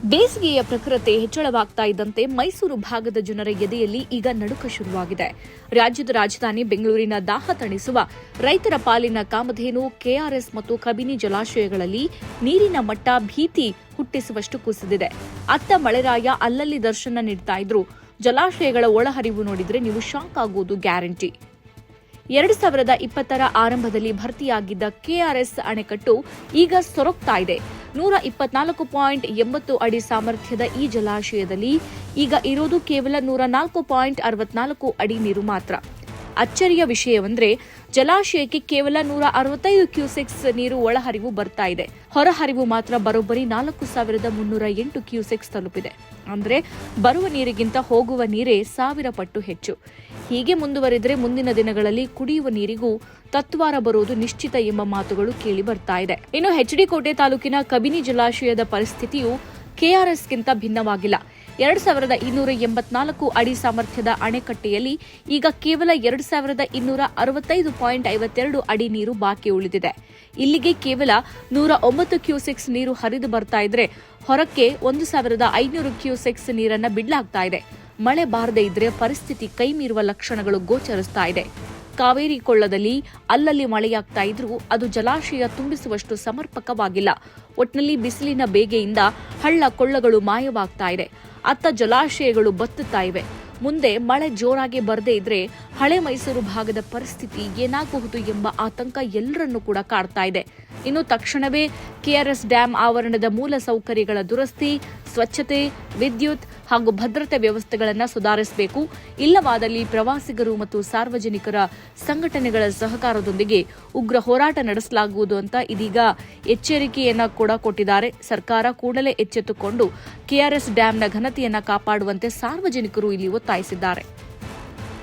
ಬೇಸಿಗೆಯ ಪ್ರಖರತೆ ಹೆಚ್ಚಳವಾಗ್ತಾ ಇದ್ದಂತೆ ಮೈಸೂರು ಭಾಗದ ಜನರ ಎದೆಯಲ್ಲಿ ಈಗ ನಡುಕ ಶುರುವಾಗಿದೆ. ರಾಜ್ಯದ ರಾಜಧಾನಿ ಬೆಂಗಳೂರಿನ ದಾಹ ತಣಿಸುವ ರೈತರ ಪಾಲಿನ ಕಾಮಧೇನು ಕೆಆರ್ಎಸ್ ಮತ್ತು ಕಬಿನಿ ಜಲಾಶಯಗಳಲ್ಲಿ ನೀರಿನ ಮಟ್ಟ ಭೀತಿ ಹುಟ್ಟಿಸುವಷ್ಟು ಕುಸಿದಿದೆ. ಅತ್ತ ಮಳೆರಾಯ ಅಲ್ಲಲ್ಲಿ ದರ್ಶನ ನೀಡ್ತಾ ಇದ್ರು. ಜಲಾಶಯಗಳ ಒಳಹರಿವು ನೋಡಿದ್ರೆ ನೀವು ಶಾಕ್ ಆಗುವುದು ಗ್ಯಾರಂಟಿ. 2020ರ ಆರಂಭದಲ್ಲಿ ಭರ್ತಿಯಾಗಿದ್ದ ಕೆಆರ್ಎಸ್ ಅಣೆಕಟ್ಟು ಈಗ ಸೊರಗ್ತಾ ಇದೆ. 124.80 ಅಡಿ ಸಾಮರ್ಥ್ಯದ ಈ ಜಲಾಶಯದಲ್ಲಿ ಈಗ ಇರೋದು ಕೇವಲ 104.64 ಅಡಿ ನೀರು ಮಾತ್ರ. ಅಚ್ಚರಿಯ ವಿಷಯವೆಂದರೆ ಜಲಾಶಯಕ್ಕೆ ಕೇವಲ 165 ಕ್ಯೂಸೆಕ್ಸ್ ನೀರು ಒಳಹರಿವು ಬರ್ತಾ ಇದೆ. ಹೊರಹರಿವು ಮಾತ್ರ ಬರೋಬ್ಬರಿ 4308 ಕ್ಯೂಸೆಕ್ಸ್ ತಲುಪಿದೆ. ಅಂದರೆ ಬರುವ ನೀರಿಗಿಂತ ಹೋಗುವ ನೀರೇ 1000 ಪಟ್ಟು ಹೆಚ್ಚು. ಹೀಗೆ ಮುಂದುವರೆದರೆ ಮುಂದಿನ ದಿನಗಳಲ್ಲಿ ಕುಡಿಯುವ ನೀರಿಗೂ ತತ್ವಾರ ಬರುವುದು ನಿಶ್ಚಿತ ಎಂಬ ಮಾತುಗಳು ಕೇಳಿ ಬರ್ತಾ ಇದೆ. ಇನ್ನು ಎಚ್ಡಿ ಕೋಟೆ ತಾಲೂಕಿನ ಕಬಿನಿ ಜಲಾಶಯದ ಪರಿಸ್ಥಿತಿಯು ಕೆಆರ್ಎಸ್ಗಿಂತ ಭಿನ್ನವಾಗಿಲ್ಲ. 2284 ಅಡಿ ಸಾಮರ್ಥ್ಯದ ಅಣೆಕಟ್ಟೆಯಲ್ಲಿ ಈಗ ಕೇವಲ 2265.52 ಅಡಿ ನೀರು ಬಾಕಿ ಉಳಿದಿದೆ. ಇಲ್ಲಿಗೆ ಕೇವಲ 109 ಕ್ಯೂಸೆಕ್ಸ್ ನೀರು ಹರಿದು ಬರ್ತಾ ಇದ್ರೆ ಹೊರಕ್ಕೆ 1500 ಕ್ಯೂಸೆಕ್ಸ್ ನೀರನ್ನ ಬಿಡಲಾಗ್ತಾ ಇದೆ. ಮಳೆ ಬಾರದೇ ಇದ್ರೆ ಪರಿಸ್ಥಿತಿ ಕೈಮೀರುವ ಲಕ್ಷಣಗಳು ಗೋಚರಿಸ್ತಾ ಇದೆ. ಕಾವೇರಿ ಕೊಳ್ಳದಲ್ಲಿ ಅಲ್ಲಲ್ಲಿ ಮಳೆಯಾಗ್ತಾ ಇದ್ರೂ ಅದು ಜಲಾಶಯ ತುಂಬಿಸುವಷ್ಟು ಸಮರ್ಪಕವಾಗಿಲ್ಲ. ಒಟ್ನಲ್ಲಿ ಬಿಸಿಲಿನ ಬೇಗೆಯಿಂದ ಹಳ್ಳ ಕೊಳ್ಳಗಳು ಮಾಯವಾಗ್ತಾ ಇದೆ. ಅತ್ತ ಜಲಾಶಯಗಳು ಬತ್ತುತ್ತಾ ಇವೆ. ಮುಂದೆ ಮಳೆ ಜೋರಾಗಿ ಬರದೇ ಇದ್ರೆ ಹಳೆ ಮೈಸೂರು ಭಾಗದ ಪರಿಸ್ಥಿತಿ ಏನಾಗಬಹುದು ಎಂಬ ಆತಂಕ ಎಲ್ಲರನ್ನೂ ಕೂಡ ಕಾಡ್ತಾ ಇದೆ. ಇನ್ನು ತಕ್ಷಣವೇ ಕೆಆರ್ಎಸ್ ಡ್ಯಾಂ ಆವರಣದ ಮೂಲ ಸೌಕರ್ಯಗಳ ದುರಸ್ತಿ, ಸ್ವಚ್ಛತೆ, ವಿದ್ಯುತ್ ಹಾಗೂ ಭದ್ರತೆ ವ್ಯವಸ್ಥೆಗಳನ್ನು ಸುಧಾರಿಸಬೇಕು. ಇಲ್ಲವಾದಲ್ಲಿ ಪ್ರವಾಸಿಗರು ಮತ್ತು ಸಾರ್ವಜನಿಕರ ಸಂಘಟನೆಗಳ ಸಹಕಾರದೊಂದಿಗೆ ಉಗ್ರ ಹೋರಾಟ ನಡೆಸಲಾಗುವುದು ಅಂತ ಇದೀಗ ಎಚ್ಚರಿಕೆಯನ್ನ ಕೂಡ ಕೊಟ್ಟಿದ್ದಾರೆ. ಸರ್ಕಾರ ಕೂಡಲೇ ಎಚ್ಚೆತ್ತುಕೊಂಡು ಕೆಆರ್ಎಸ್ ಡ್ಯಾಂನ ಘನತೆಯನ್ನ ಕಾಪಾಡುವಂತೆ ಸಾರ್ವಜನಿಕರು ಇಲ್ಲಿ ಒತ್ತಾಯಿಸಿದ್ದಾರೆ.